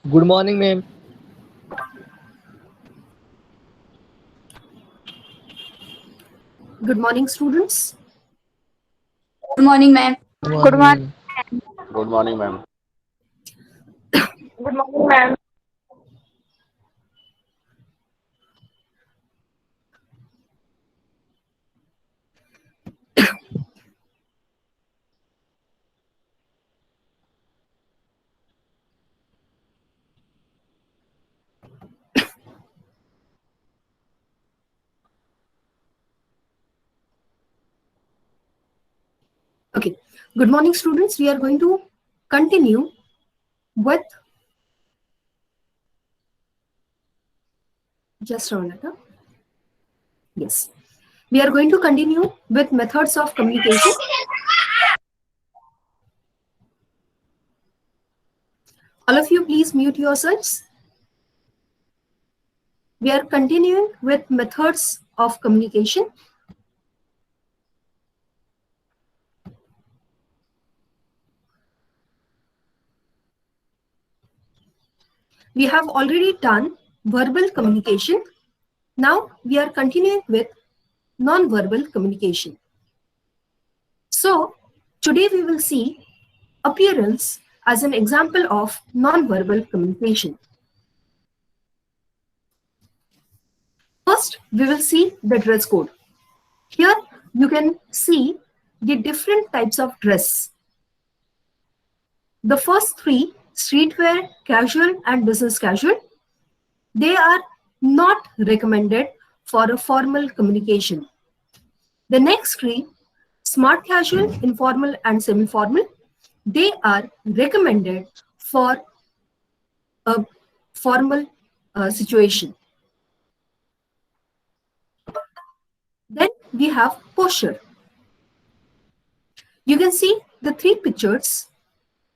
Good morning, ma'am. Good morning, students. Good morning, ma'am. Good Good morning. morning. Good morning, ma'am. Good morning, ma'am. Okay. Good morning, students. We are going to continue with just a minute. Yes. We are going to continue with methods of communication. All of you, please mute yourselves. We are continuing with methods of communication. We have already done verbal communication. Now we are continuing with non-verbal communication. So today we will see appearance as an example of non-verbal communication. First, we will see the dress code. Here you can see the different types of dress. The first three, streetwear, casual and business casual, they are not recommended for a formal communication. The next three, smart casual, informal and semi-formal, they are recommended for a formal situation. Then we have posture. You can see the three pictures.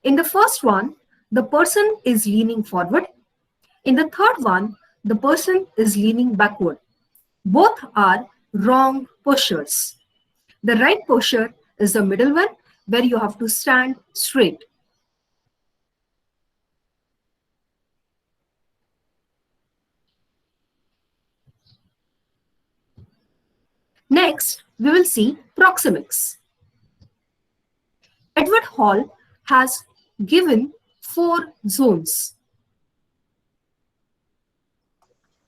In the first one, the person is leaning forward. In the third one, the person is leaning backward. Both are wrong postures. The right posture is the middle one, where you have to stand straight. Next, we will see Proximix. Edward Hall has given 4 zones.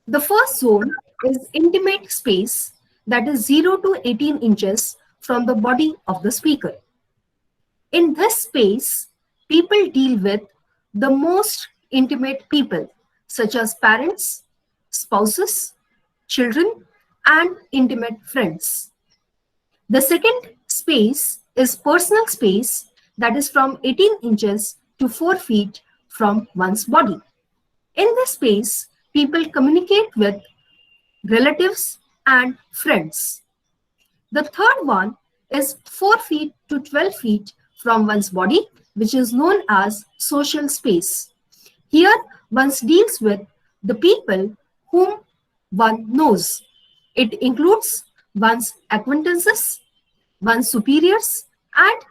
The first zone is intimate space, that is 0 to 18 inches from the body of the speaker. In this space, people deal with the most intimate people, such as parents, spouses, children, and intimate friends. The second space is personal space, that is from 18 inches to 4 feet from one's body. In this space, people communicate with relatives and friends. The third one is 4 feet to 12 feet from one's body, which is known as social space. Here, one deals with the people whom one knows. It includes one's acquaintances, one's superiors, and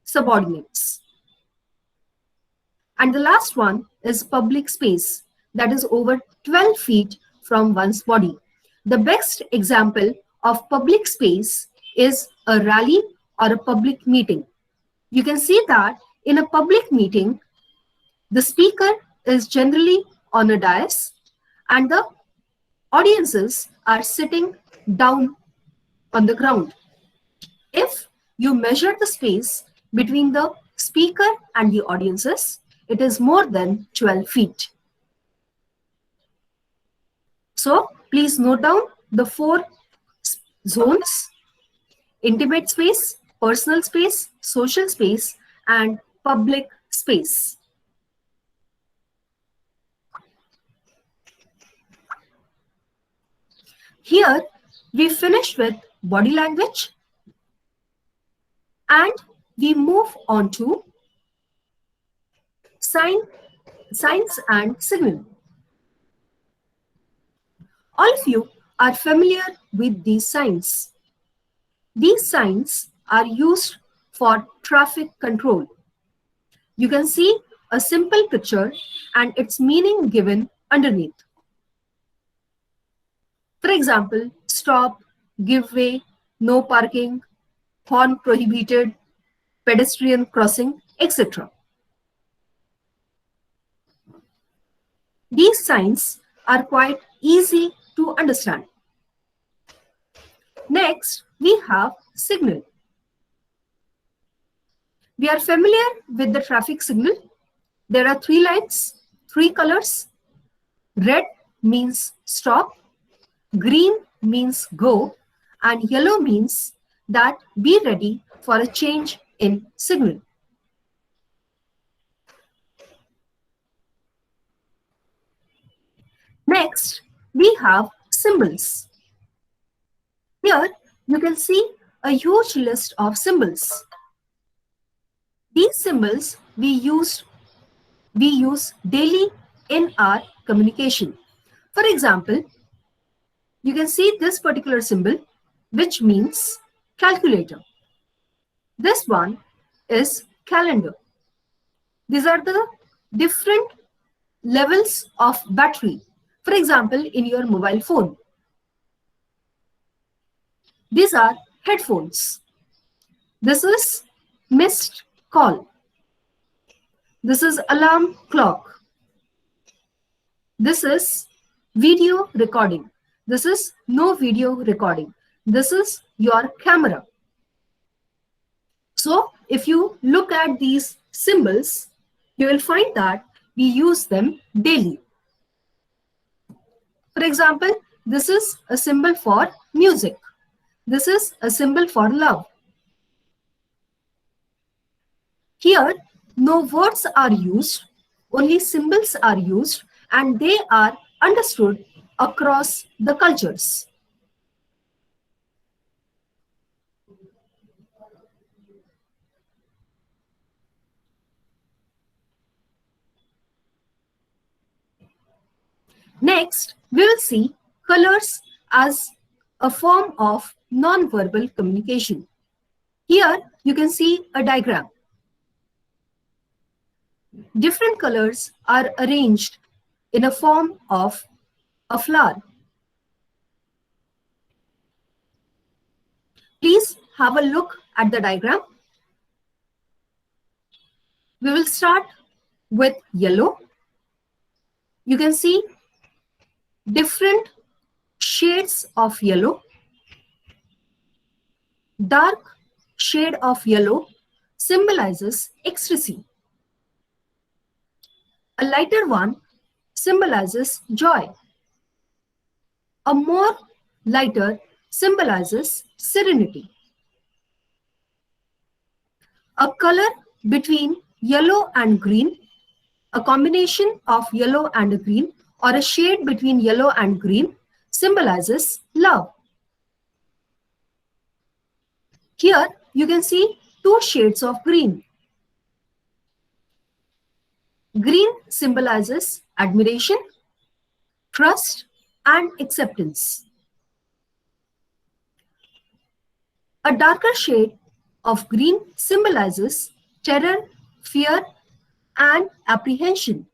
subordinates. And the last one is public space, that is over 12 feet from one's body. The best example of public space is a rally or a public meeting. You can see that in a public meeting, the speaker is generally on a dais and the audiences are sitting down on the ground. If you measure the space between the speaker and the audiences, it is more than 12 feet. So please note down the 4 zones: intimate space, personal space, social space, and public space. Here we finish with body language and we move on to signs and signal. All of you are familiar with these signs. These signs are used for traffic control. You can see a simple picture and its meaning given underneath. For example, stop, give way, no parking, horn prohibited, pedestrian crossing, etc. These signs are quite easy to understand. Next, we have signal. We are familiar with the traffic signal. There are 3 lines, 3 colors. Red means stop, green means go, and yellow means that be ready for a change in signal. Next, we have symbols. Here you can see a huge list of symbols. These symbols we use daily in our communication. For example, you can see this particular symbol, which means calculator. This one is calendar. These are the different levels of battery. For example, in your mobile phone. These are headphones. This is missed call. This is alarm clock. This is video recording. This is no video recording. This is your camera. So if you look at these symbols, you will find that we use them daily. For example, this is a symbol for music. This is a symbol for love. Here, no words are used, only symbols are used, and they are understood across the cultures. Next, we will see colors as a form of non-verbal communication. Here, you can see a diagram. Different colors are arranged in a form of a flower. Please have a look at the diagram. We will start with yellow. You can see different shades of yellow. Dark shade of yellow symbolizes ecstasy. A lighter one symbolizes joy. A more lighter symbolizes serenity. A color between yellow and green, a combination of yellow and green, or a shade between yellow and green symbolizes love. Here you can see 2 shades of green. Green symbolizes admiration, trust, and acceptance. A darker shade of green symbolizes terror, fear, and apprehension.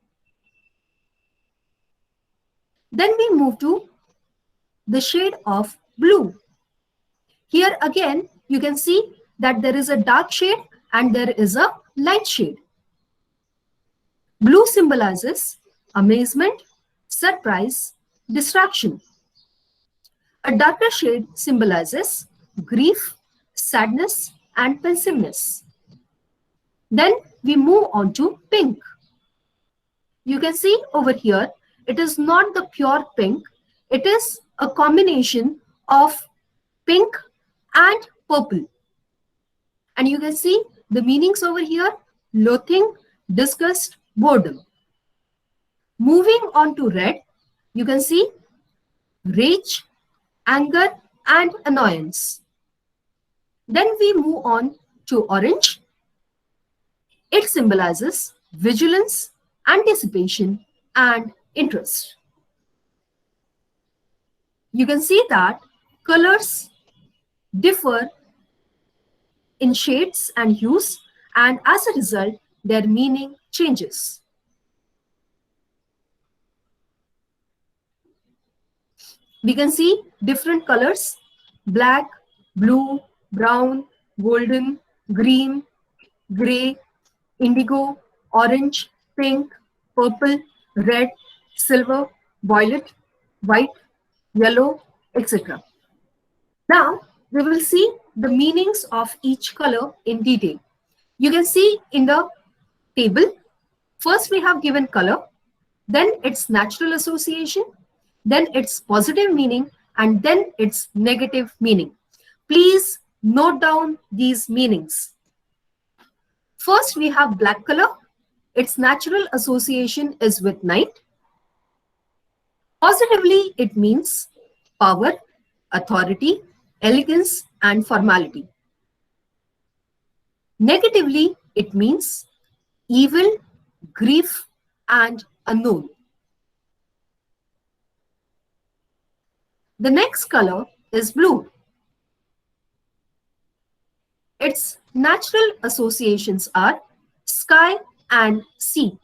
Then we move to the shade of blue. Here again, you can see that there is a dark shade and there is a light shade. Blue symbolizes amazement, surprise, distraction. A darker shade symbolizes grief, sadness, and pensiveness. Then we move on to pink. You can see over here, it is not the pure pink. It is a combination of pink and purple. And you can see the meanings over here: loathing, disgust, boredom. Moving on to red, you can see rage, anger, and annoyance. Then we move on to orange. It symbolizes vigilance, anticipation, and interest. You can see that colors differ in shades and hues, and as a result, their meaning changes. We can see different colors: black, blue, brown, golden, green, gray, indigo, orange, pink, purple, red, silver, violet, white, yellow, etc. Now we will see the meanings of each color in detail. You can see in the table, first we have given color, then its natural association, then its positive meaning, and then its negative meaning. Please note down these meanings. First, we have black color. Its natural association is with night. Positively, it means power, authority, elegance, and formality. Negatively, it means evil, grief, and unknown. The next color is blue. Its natural associations are sky and sea.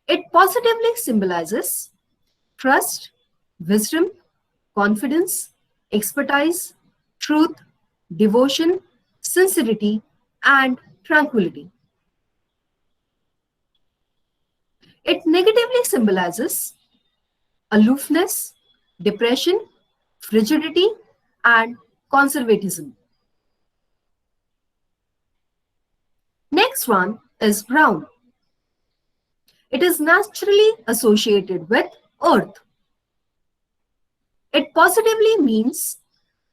It positively symbolizes trust, wisdom, confidence, expertise, truth, devotion, sincerity, and tranquility. It negatively symbolizes aloofness, depression, frigidity, and conservatism. Next one is brown. It is naturally associated with earth. It positively means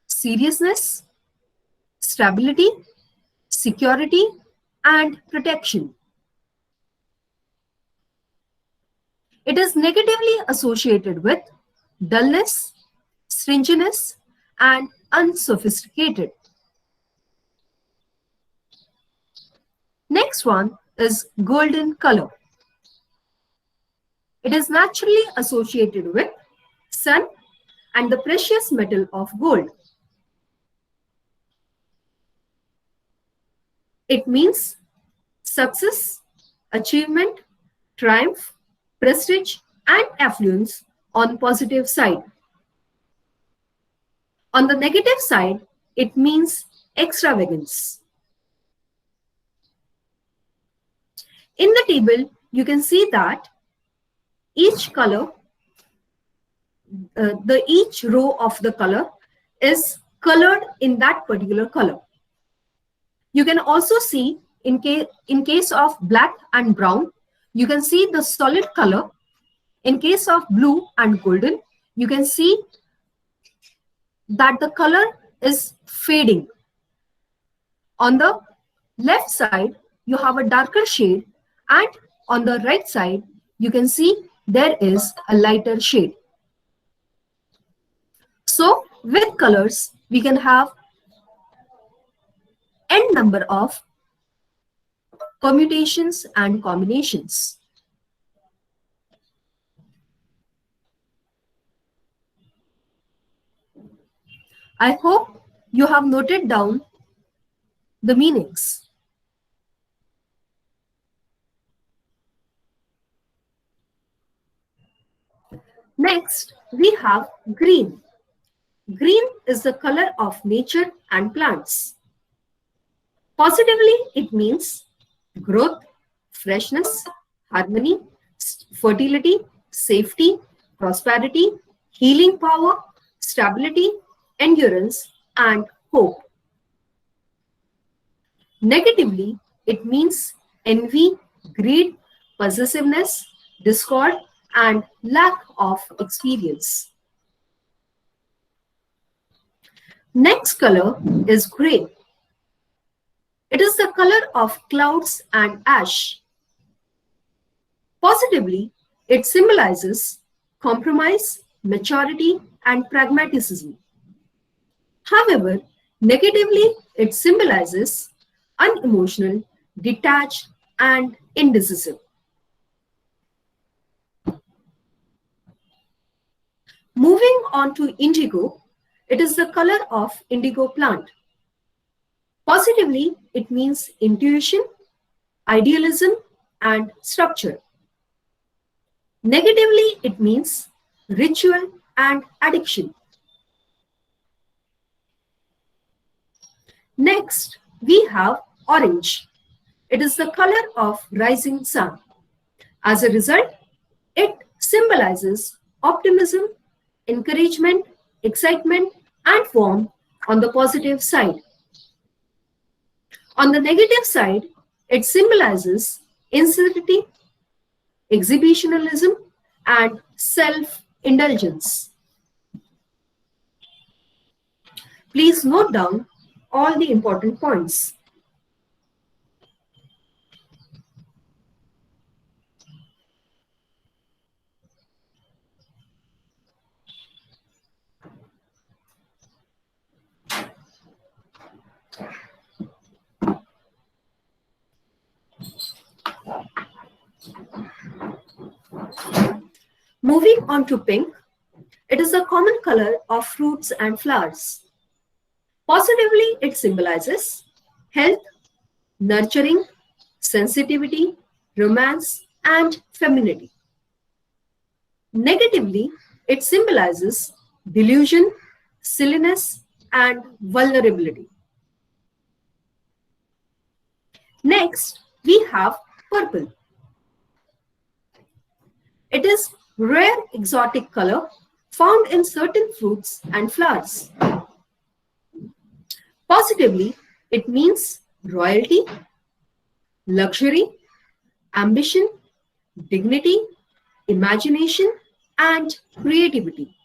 seriousness, stability, security, and protection. It is negatively associated with dullness, stinginess, and unsophisticated. Next one is golden color. It is naturally associated with sun and the precious metal of gold. It means success, achievement, triumph, prestige, and affluence on positive side. On the negative side, it means extravagance. In the table, you can see that each color, each row of the color is colored in that particular color. You can also see in case of black and brown, you can see the solid color. In case of blue and golden, you can see that the color is fading. On the left side, you have a darker shade, and on the right side, you can see there is a lighter shade. So with colors, we can have n number of permutations and combinations. I hope you have noted down the meanings. Next, we have green. Green is the color of nature and plants. Positively, it means growth, freshness, harmony, fertility, safety, prosperity, healing power, stability, endurance, and hope. Negatively, it means envy, greed, possessiveness, discord, and lack of experience. Next color is gray. It is the color of clouds and ash. Positively, it symbolizes compromise, maturity, and pragmatism. However, negatively, it symbolizes unemotional, detached, and indecisive. Moving on to indigo, it is the color of indigo plant. Positively, it means intuition, idealism, and structure. Negatively, it means ritual and addiction. Next, we have orange. It is the color of rising sun. As a result, it symbolizes optimism, encouragement, excitement, and warmth on the positive side. On the negative side, it symbolizes insanity, exhibitionism, and self-indulgence. Please note down all the important points. Moving on to pink, it is a common color of fruits and flowers. Positively, it symbolizes health, nurturing, sensitivity, romance, and femininity. Negatively, it symbolizes delusion, silliness, and vulnerability. Next, we have purple. It is rare exotic color found in certain fruits and flowers. Positively, it means royalty, luxury, ambition, dignity, imagination, and creativity.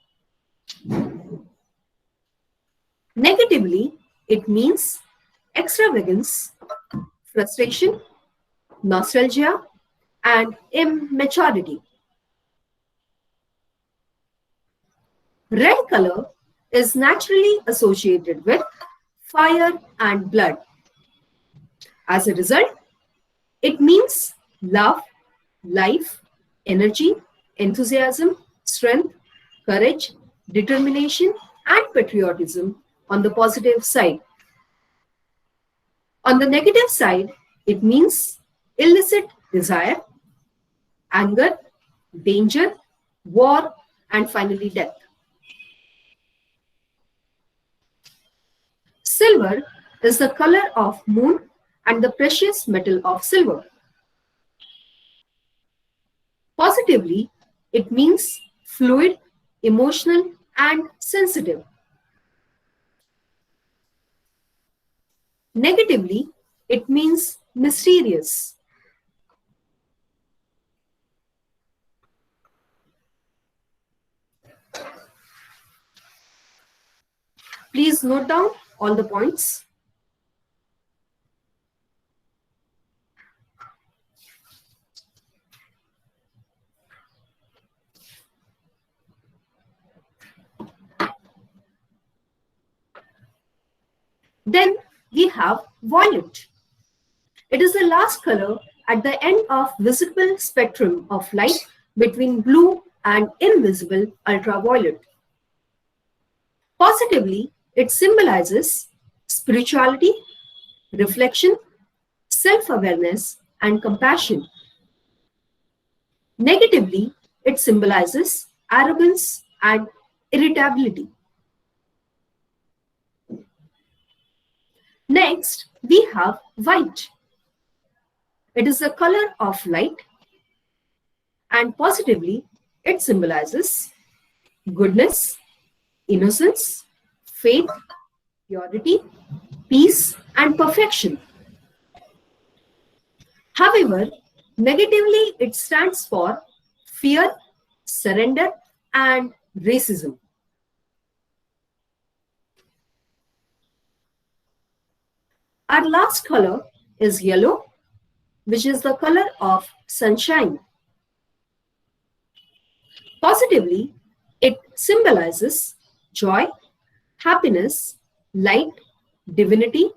Negatively, it means extravagance, frustration, nostalgia, and immaturity. Red color is naturally associated with fire and blood. As a result, it means love, life, energy, enthusiasm, strength, courage, determination, and patriotism on the positive side. On the negative side, it means illicit desire, anger, danger, war, and finally death. Silver is the color of moon and the precious metal of silver. Positively, it means fluid, emotional, and sensitive. Negatively, it means mysterious. Please note down all the points. Then we have violet. It is the last color at the end of visible spectrum of light between blue and invisible ultraviolet. Positively, it symbolizes spirituality, reflection, self-awareness, and compassion. Negatively, it symbolizes arrogance and irritability. Next, we have white. It is the color of light, and positively, it symbolizes goodness, innocence, faith, purity, peace, and perfection. However, negatively, it stands for fear, surrender, and racism. Our last color is yellow, which is the color of sunshine. Positively, it symbolizes joy, happiness, light, divinity,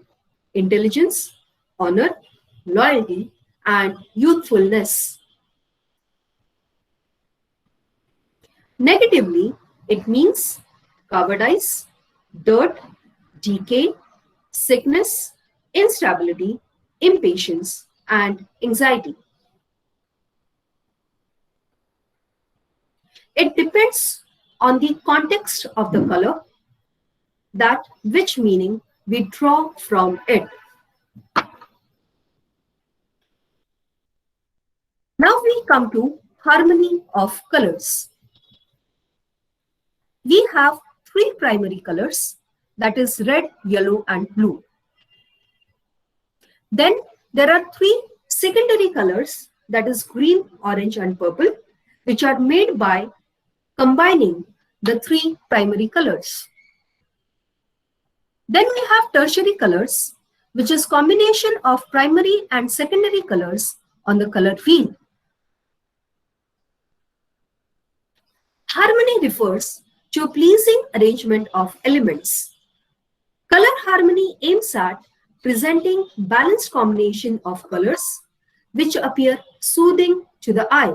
intelligence, honor, loyalty, and youthfulness. Negatively, it means cowardice, dirt, decay, sickness, instability, impatience, and anxiety. It depends on the context of the color, that which meaning we draw from it. Now we come to harmony of colors. We have three primary colors, that is red, yellow and blue. Then there are three secondary colors, that is green, orange and purple, which are made by combining the three primary colors. Then we have tertiary colors, which is combination of primary and secondary colors on the color wheel. Harmony refers to a pleasing arrangement of elements. Color harmony aims at presenting balanced combination of colors which appear soothing to the eye.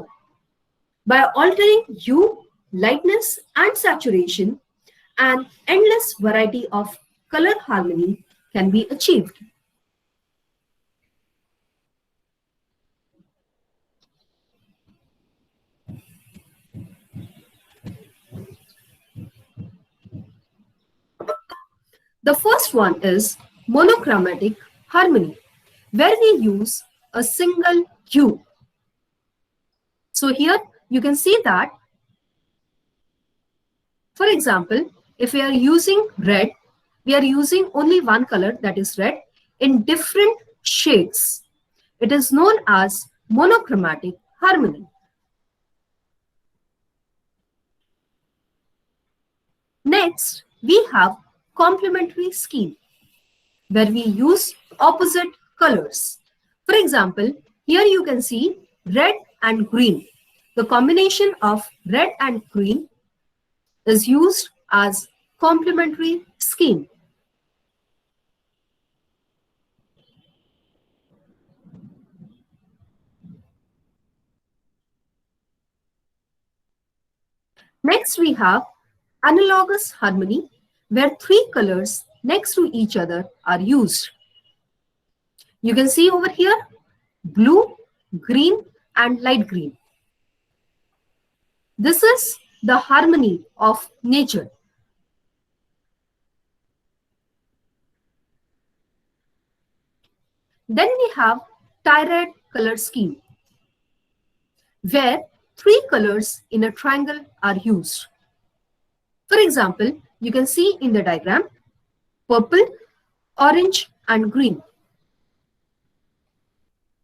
By altering hue, lightness and saturation, an endless variety of color harmony can be achieved. The first one is monochromatic harmony, where we use a single hue. So here you can see that, for example, if we are using red, we are using only one color, that is red, in different shades. It is known as monochromatic harmony. Next, we have complementary scheme, where we use opposite colors. For example, here you can see red and green. The combination of red and green is used as complementary scheme. Next, we have analogous harmony, where three colors next to each other are used. You can see over here blue, green and light green. This is the harmony of nature. Then we have triad color scheme, where three colors in a triangle are used. For example, you can see in the diagram purple, orange and green.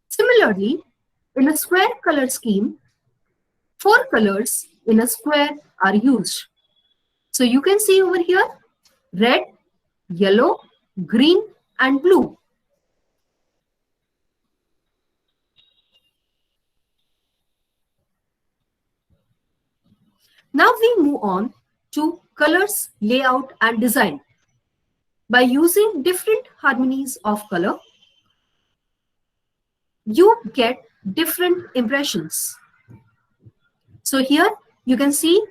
Similarly, in a square color scheme, four colors in a square are used. So you can see over here red, yellow, green and blue. Now we move on to colors, layout and design. By using different harmonies of color, you get different impressions. So here you can see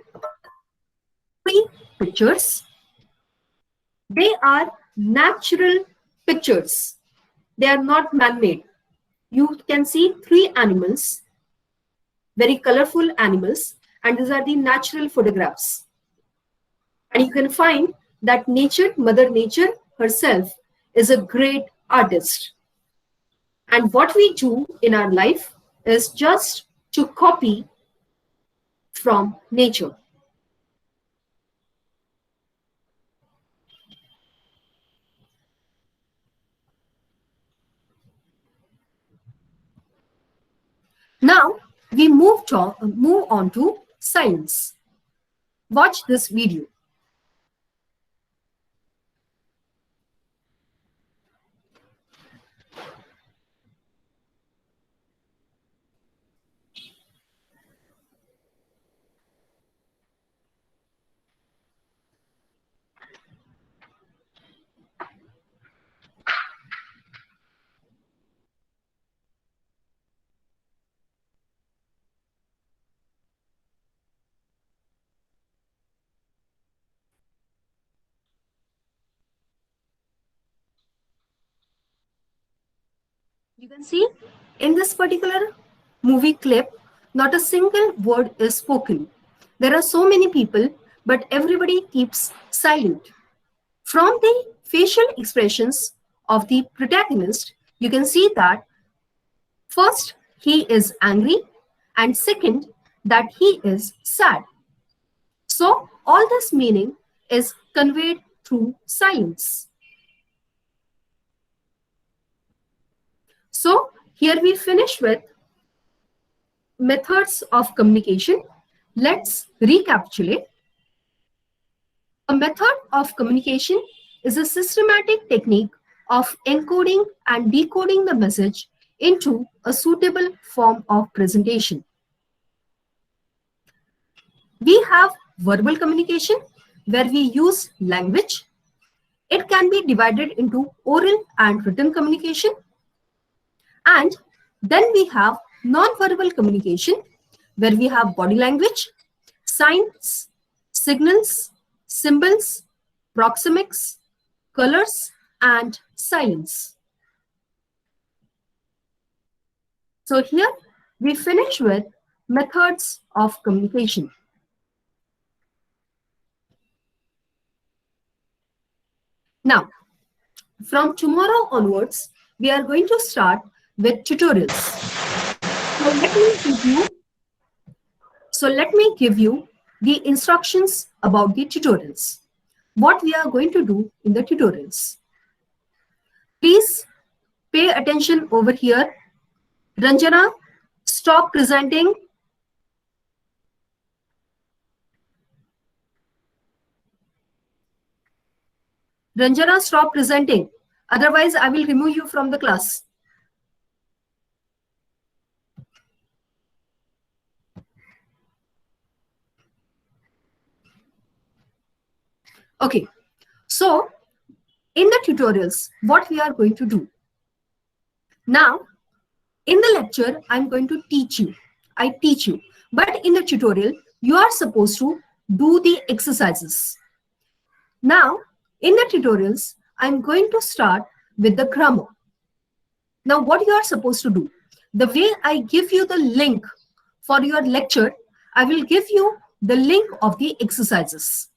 three pictures. They are natural pictures. They are not man-made. You can see three animals, very colorful animals, and these are the natural photographs. And you can find that nature, Mother Nature herself, is a great artist. And what we do in our life is just to copy from nature. Now we move on to science. Watch this video. You can see In this particular movie clip, not a single word is spoken. There are so many people, but everybody keeps silent. From the facial expressions of the protagonist, you can see that first, he is angry, and second, that he is sad. So, all this meaning is conveyed through silence. So, here we finish with methods of communication. Let's recapitulate. A method of communication is a systematic technique of encoding and decoding the message into a suitable form of presentation. We have verbal communication where we use language. It can be divided into oral and written communication. And then we have non-verbal communication where we have body language, signs, signals, symbols, proximix, colors, and silence. So here we finish with methods of communication. Now, from tomorrow onwards, we are going to start with tutorials. So let me give you the instructions about the tutorials. What we are going to do in the tutorials. Please pay attention over here. Ranjana, stop presenting. Ranjana, stop presenting. Otherwise, I will remove you from the class. Okay, so in the tutorials, what we are going to do. Now, in the lecture, I'm going to teach you. I teach you. But in the tutorial, you are supposed to do the exercises. Now, in the tutorials, I'm going to start with the grammar. Now, what you are supposed to do? The way I give you the link for your lecture, I will give you the link of the exercises.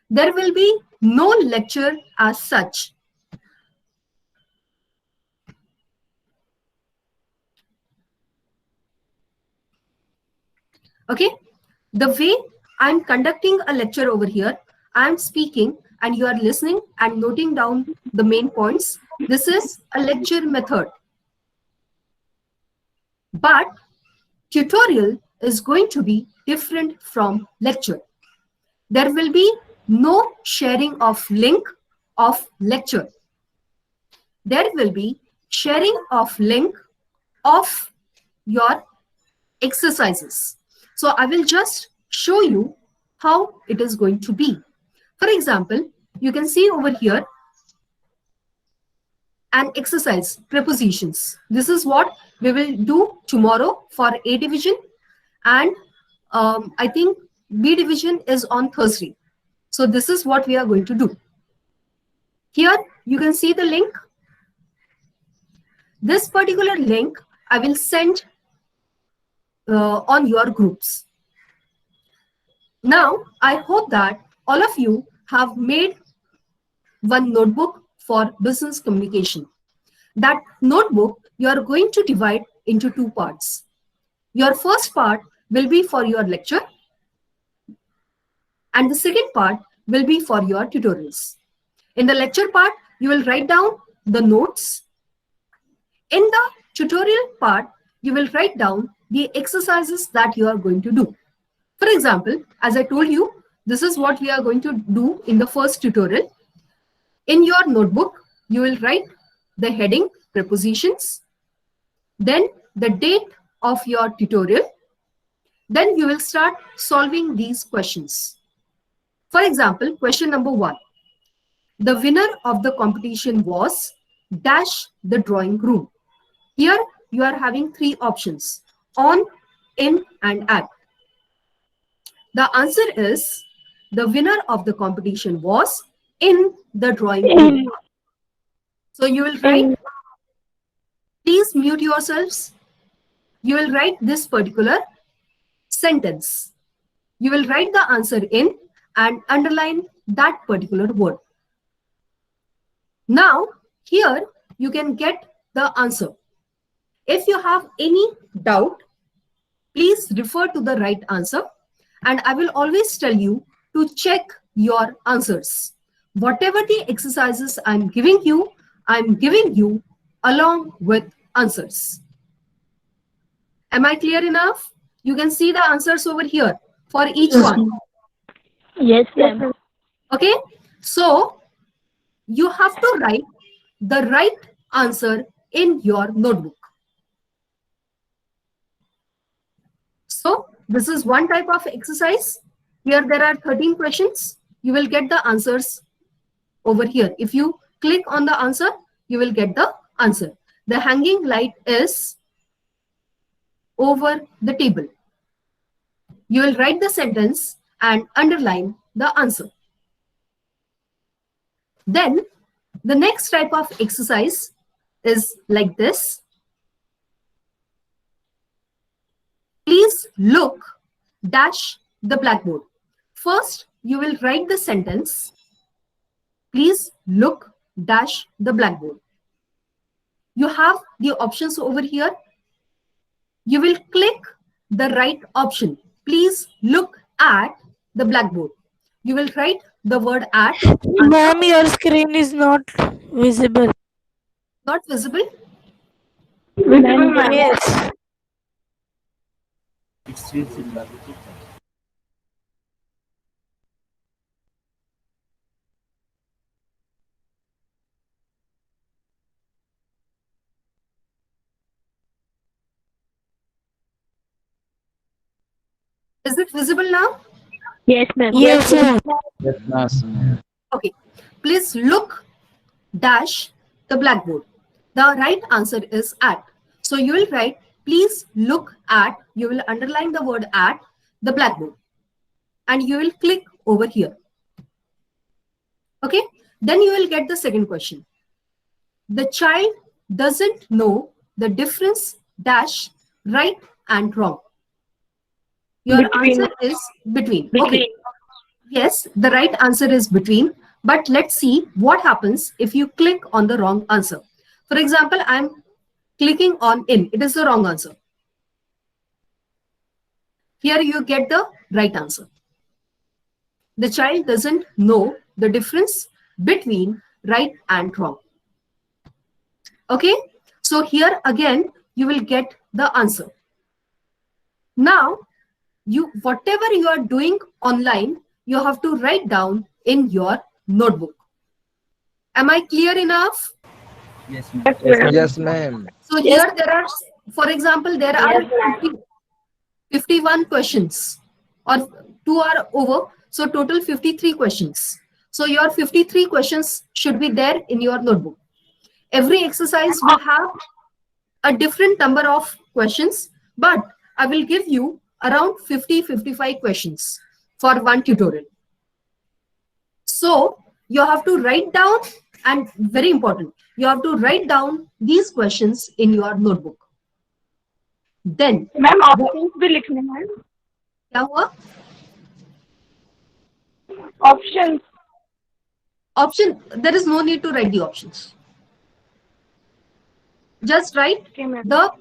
There will be no lecture as such. Okay, the way I'm conducting a lecture over here, I'm speaking and you are listening and noting down the main points. This is a lecture method. But tutorial is going to be different from lecture. There will be no sharing of link of lecture. There will be sharing of link of your exercises. So I will just show you how it is going to be. For example, you can see over here an exercise, prepositions. This is what we will do tomorrow for A division, and I think B division is on Thursday. So this is what we are going to do. Here you can see the link. This particular link I will send on your groups. Now, I hope that all of you have made one notebook for business communication. That notebook you are going to divide into two parts. Your first part will be for your lecture, and the second part will be for your tutorials. In the lecture part, you will write down the notes. In the tutorial part, you will write down the exercises that you are going to do. For example, as I told you, this is what we are going to do in the first tutorial. In your notebook, you will write the heading, prepositions, then the date of your tutorial. Then you will start solving these questions. For example, question number 1. The winner of the competition was dash the drawing room. Here you are having 3 options: on, in, and at. The answer is the winner of the competition was in the drawing room. So you will write Please mute yourselves. You will write this particular sentence. You will write the answer in and underline that particular word. Now, here you can get the answer. If you have any doubt, please refer to the right answer, and I will always tell you to check your answers. Whatever the exercises I'm giving you along with answers. Am I clear enough? You can see the answers over here for each one. Yes, ma'am. Okay, so you have to write the right answer in your notebook. So this is one type of exercise. Here there are 13 questions. You will get the answers over here. If you click on the answer, you will get the answer. The hanging light is over the table. You will write the sentence and underline the answer. Then the next type of exercise is like this. Please look dash the blackboard. First, you will write the sentence. Please look dash the blackboard. You have the options over here. You will click the right option. Please look at the blackboard. You will write the word at. Ma'am, your screen is not visible. Not visible? Visible, ma'am. Yes. Is it visible now? Yes, ma'am. Yes, ma'am. Yes, ma'am. Okay. Please look dash the blackboard. The right answer is at. So you will write, please look at, you will underline the word at the blackboard. And you will click over here. Okay. Then you will get the second question. The child doesn't know the difference dash right and wrong. Your answer is between. Okay. Yes, the right answer is between. But let's see what happens if you click on the wrong answer. For example, I'm clicking on in. It is the wrong answer. Here you get the right answer. The child doesn't know the difference between right and wrong. Okay, so here again you will get the answer. Now, whatever you are doing online, you have to write down in your notebook. Am I clear enough? Yes, ma'am. Yes, ma'am. So here there are, for example, there are 51 questions, or 2 are over. So total 53 questions. So your 53 questions should be there in your notebook. Every exercise will have a different number of questions, but I will give you around 50-55 questions for one tutorial. So you have to write down, and very important, you have to write down these questions in your notebook. Then, ma'am options भी लिखने हैं. क्या हुआ? Options. Option, there is no need to write the options. Just write the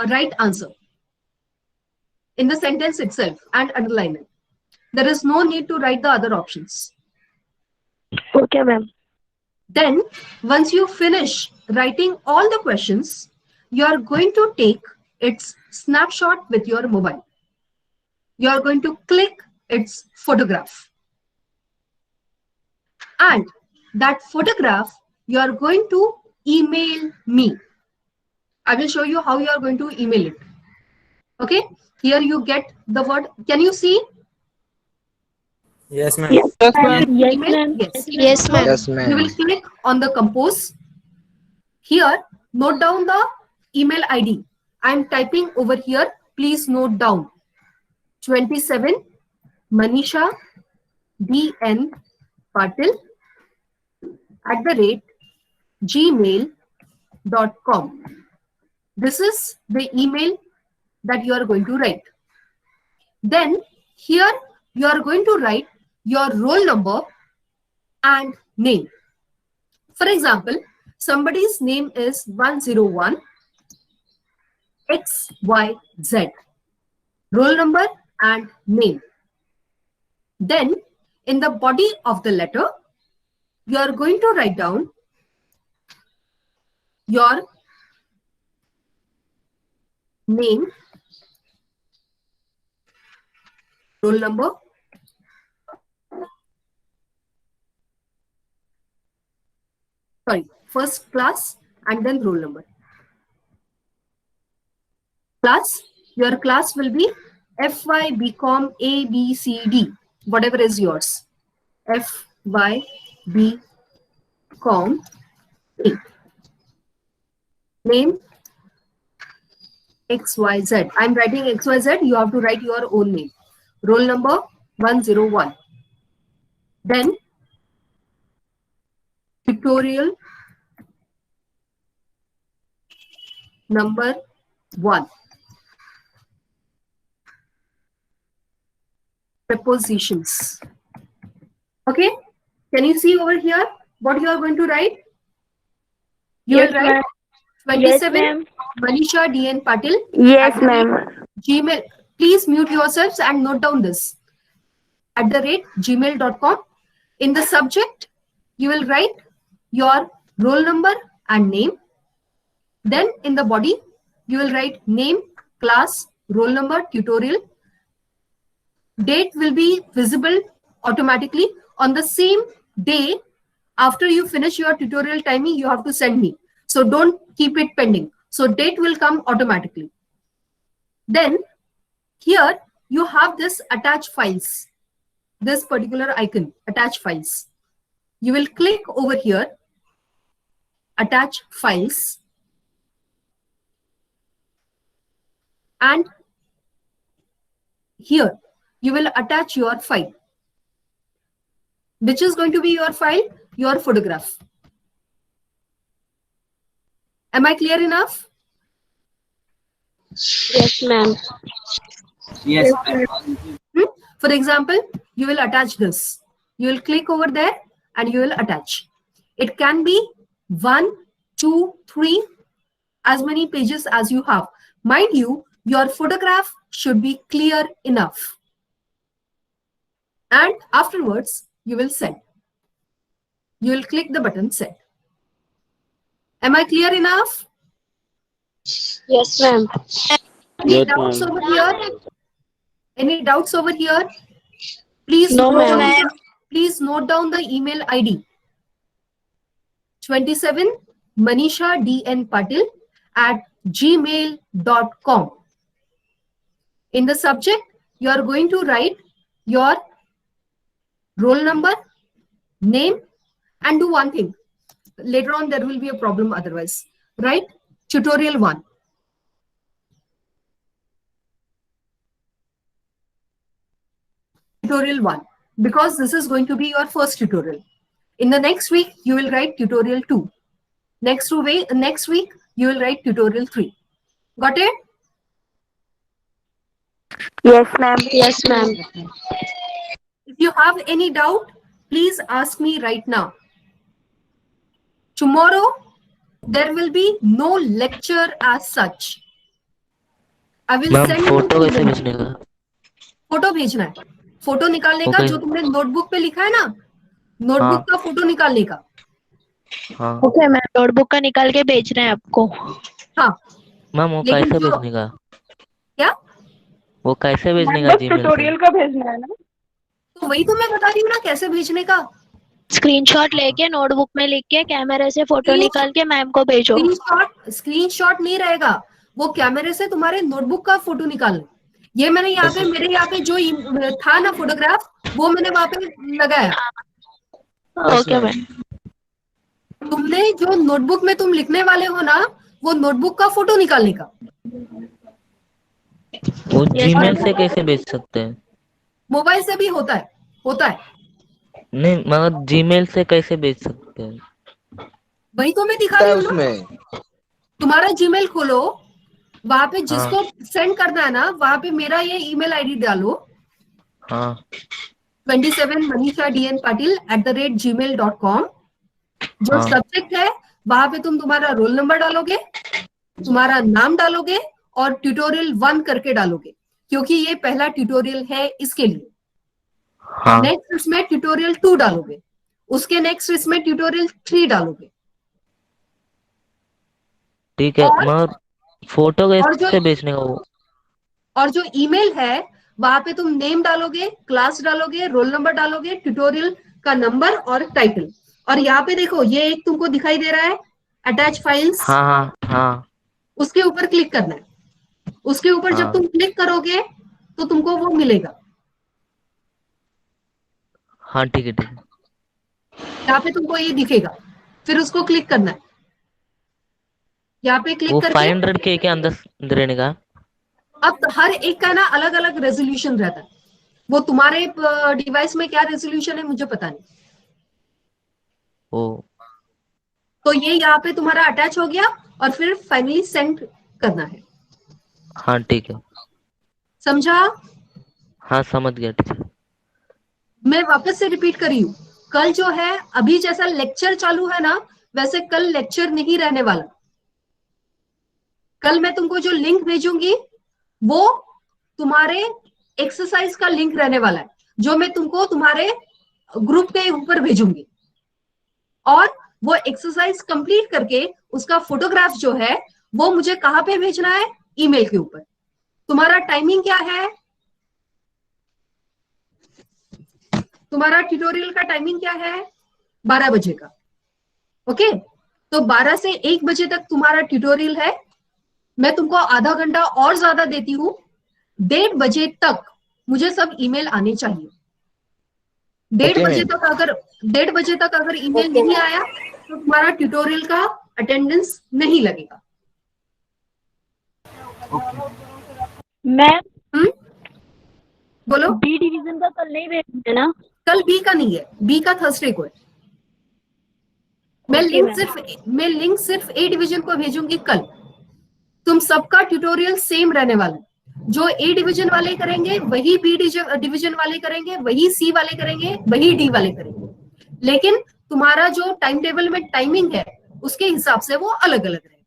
right answer in the sentence itself and underline it. There is no need to write the other options. Okay, ma'am. Then, once you finish writing all the questions, you are going to take its snapshot with your mobile. You are going to click its photograph. And that photograph, you are going to email me. I will show you how you are going to email it. Okay, here you get the word. Can you see? Yes, ma'am. Yes, ma'am. Yes, Email? ma'am. Yes. Yes, ma'am. Yes, You ma'am. will click on the compose. Here, note down the email ID. I am typing over here. Please note down 27 Manisha DN Patil @gmail.com. This is the email that you are going to write. Then here you are going to write your roll number and name. For example, somebody's name is 101 XYZ. Roll number and name. Then in the body of the letter, you are going to write down your name, roll number, first class and then roll number. Class, your class will be FYBCom ABCD, whatever is yours. FYBCom A. Name XYZ. I'm writing XYZ. You have to write your own name. Roll number 101. Then tutorial number 1. Prepositions. Okay. Can you see over here what you are going to write? You will write 27 Manisha DN Patil. Yes, ma'am. Gmail. Please mute yourselves and note down this. @gmail.com. In the subject, you will write your roll number and name. Then in the body, you will write name, class, roll number, tutorial. Date will be visible automatically on the same day. After you finish your tutorial timing, you have to send me. So don't keep it pending. So date will come automatically. Then here you have this attach files. This particular icon, attach files. You will click over here, attach files. And here you will attach your file. Which is going to be your file? Your photograph. Am I clear enough? Yes, ma'am. Yes. For example, you will attach this. You will click over there and you will attach. It can be 1, 2, 3, as many pages as you have. Mind you, your photograph should be clear enough. And afterwards, you will send. You will click the button send. Am I clear enough? Yes, ma'am. Any doubts over here? Any doubts over here? Please No, note ma'am. down, please note down the email ID. 27 Manisha DN Patil @gmail.com. In the subject, you are going to write your roll number, name, and do one thing. Later on, there will be a problem otherwise. Right? Tutorial 1. Tutorial 1. Because this is going to be your first tutorial. In the next week, you will write tutorial 2. Next week, you will write tutorial 3. Got it? Yes, ma'am. Yes, ma'am. If you have any doubt, please ask me right now. Tomorrow, there will be no lecture as such. I will ma'am send photo you कैसे भेजने का? Photo भेजना है. Photo निकालने का Okay. जो तुमने notebook पे लिखा है ना, नोटबुक का फोटो निकालने का. हाँ ओके मैम, नोटबुक का निकाल के भेजना है आपको. हाँ. मैम वो लेकिन कैसे जो भेजने का? क्या? वो कैसे भेजने का बस जीमेल से? ट्यूटोरियल का भेजना है ना. तो वही तो मैं बता रही हूँ ना कैसे भेजने का. स्क्रीनशॉट लेके नोटबुक में लिख के कैमरे से फोटो निकाल के मैम को भेजो. स्क्रीनशॉट नहीं रहेगा. वो कैमरे से तुम्हारे नोटबुक का फोटो निकालना. ये मैंने यहाँ पे मेरे यहाँ पे जो था ना फोटोग्राफ, वो मैंने वहां पे लगाया. Okay ma'am. तुमने जो नोटबुक में तुम लिखने वाले हो ना, वो नोटबुक का फोटो निकालने का. वो जीमेल से कैसे भेज सकते हैं? मोबाइल से भी होता है. नहीं मतलब जीमेल से कैसे भेज सकते हैं? वही तो मैं दिखा रही हूँ ना. तुम्हारा जीमेल खोलो, वहां पे जिसको सेंड करना है ना, वहां पे मेरा ये ईमेल आईडी डालो, हाँ 27 manisha.dn.patil@gmail.com। जो हाँ सब्जेक्ट है वहां पे तुम तुम्हारा रोल नंबर डालोगे, तुम्हारा नाम डालोगे और ट्यूटोरियल 1 करके डालोगे, क्योंकि ये पहला ट्यूटोरियल है इसके लिए। हाँ नेक्स्ट इसमें ट्यूटोरियल 2 डालोगे, उसके नेक्स्ट इसमें ट्यूटोरियल 3 डालोगे। ठीक है। और मगर फोटो और जो कैसे भेजने का वो? और जो ईमेल है वहां पे तुम नेम डालोगे, क्लास डालोगे, रोल नंबर डालोगे, ट्यूटोरियल का नंबर और टाइटल। और यहाँ पे देखो, ये एक तुमको दिखाई दे रहा है अटैच फाइल्स, हाँ हाँ हाँ उसके ऊपर क्लिक करना है। उसके ऊपर जब हाँ तुम क्लिक करोगे तो तुमको वो मिलेगा। हाँ ठीक है ठीक है। यहाँ पे तुमको ये दिखेगा, फिर उसको क्लिक करना है। यहाँ पे क्लिक वो करके 500 के क्या अंदर रहने का? अब हर एक का ना अलग अलग रेजोल्यूशन रहता है। वो तुम्हारे डिवाइस में क्या रेजोल्यूशन है मुझे पता नहीं। ओ तो ये यहाँ पे तुम्हारा अटैच हो गया और फिर फाइनली सेंड करना है। हाँ ठीक है। समझा? हाँ समझ गया टीचर। मैं वापस से रिपीट कर रही हूँ, कल जो है, अभी जैसा लेक्चर चालू है ना, वैसे कल लेक्चर नहीं रहने वाला। कल मैं तुमको जो लिंक भेजूंगी वो तुम्हारे एक्सरसाइज का लिंक रहने वाला है, जो मैं तुमको तुम्हारे ग्रुप के ऊपर भेजूंगी। और वो एक्सरसाइज कंप्लीट करके उसका फोटोग्राफ जो है वो मुझे कहाँ पे भेजना है? ईमेल के ऊपर। तुम्हारा टाइमिंग क्या है? तुम्हारा ट्यूटोरियल का टाइमिंग क्या है? 12 बजे का। ओके, तो 12 से 1 बजे तक तुम्हारा ट्यूटोरियल है। मैं तुमको आधा घंटा और ज्यादा देती हूँ। 1:30 बजे तक मुझे सब ईमेल आने चाहिए। 1:30 बजे तक अगर ईमेल नहीं आया तो तुम्हारा ट्यूटोरियल का अटेंडेंस नहीं लगेगा। मैम हम्म, बोलो। बी डिवीजन का कल नहीं भेजेंगे ना? कल बी का नहीं है, बी का थर्सडे को है। Okay ma'am. मैं लिंक सिर्फ ए डिवीजन को भेजूंगी कल। तुम सबका ट्यूटोरियल सेम रहने वाला है। जो ए डिवीजन वाले करेंगे वही बी डिवीजन वाले करेंगे, वही सी वाले करेंगे, वही डी वाले करेंगे। लेकिन तुम्हारा जो टाइम टेबल में टाइमिंग है उसके हिसाब से वो अलग अलग रहेगा।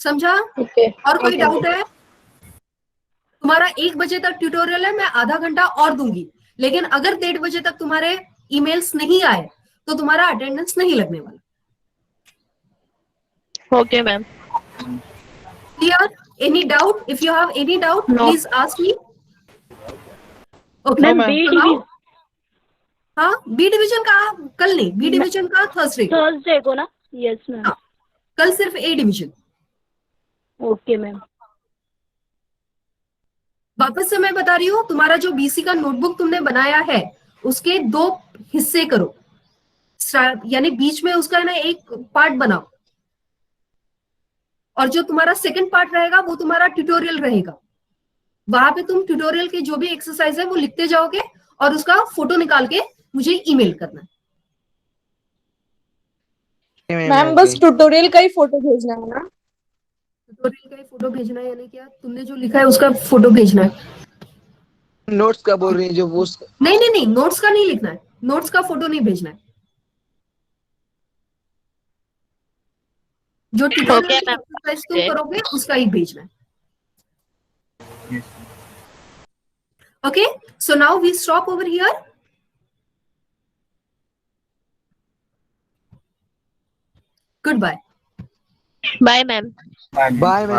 समझा? ओके और कोई ओके डाउट है? तुम्हारा 1 बजे तक ट्यूटोरियल है, मैं आधा घंटा और दूंगी। लेकिन अगर 1:30 बजे तक तुम्हारे ईमेल्स नहीं आए तो तुम्हारा अटेंडेंस नहीं लगने वाला। Okay ma'am. Clear? Any doubt? If you have any doubt, No. please ask me. Okay. Ma'am B So now, division हाँ, बी डिवीजन का कल नहीं, बी डिवीजन का थर्सडे को। थर्सडे को ना? Yes ma'am. हाँ, कल सिर्फ ए डिवीजन। Okay ma'am. वापस से मैं बता रही हूँ, तुम्हारा जो बीसी का नोटबुक तुमने बनाया है उसके 2 हिस्से करो। यानी बीच में उसका ना एक पार्ट बनाओ, और जो तुम्हारा सेकंड पार्ट रहेगा वो तुम्हारा ट्यूटोरियल रहेगा। वहां पे तुम ट्यूटोरियल के जो भी एक्सरसाइज है वो लिखते जाओगे और उसका फोटो निकाल के मुझे ईमेल करना है। मैम बस ट्यूटोरियल का ही फोटो भेजना है ना? ट्यूटोरियल का ही फोटो भेजना है, यानी क्या? तुमने जो लिखा है उसका फोटो भेजना है। नोट्स का बोल रही है जो वो नहीं नहीं नहीं, नोट्स का नहीं लिखना है, नोट्स का फोटो नहीं भेजना है। जो ट्यूटोरियल ओके की मैम। एक्सरसाइज तुम करोगे उसका ही भेजना है। Okay, so now we stop over here. Good bye. Bye ma'am. Bye ma'am.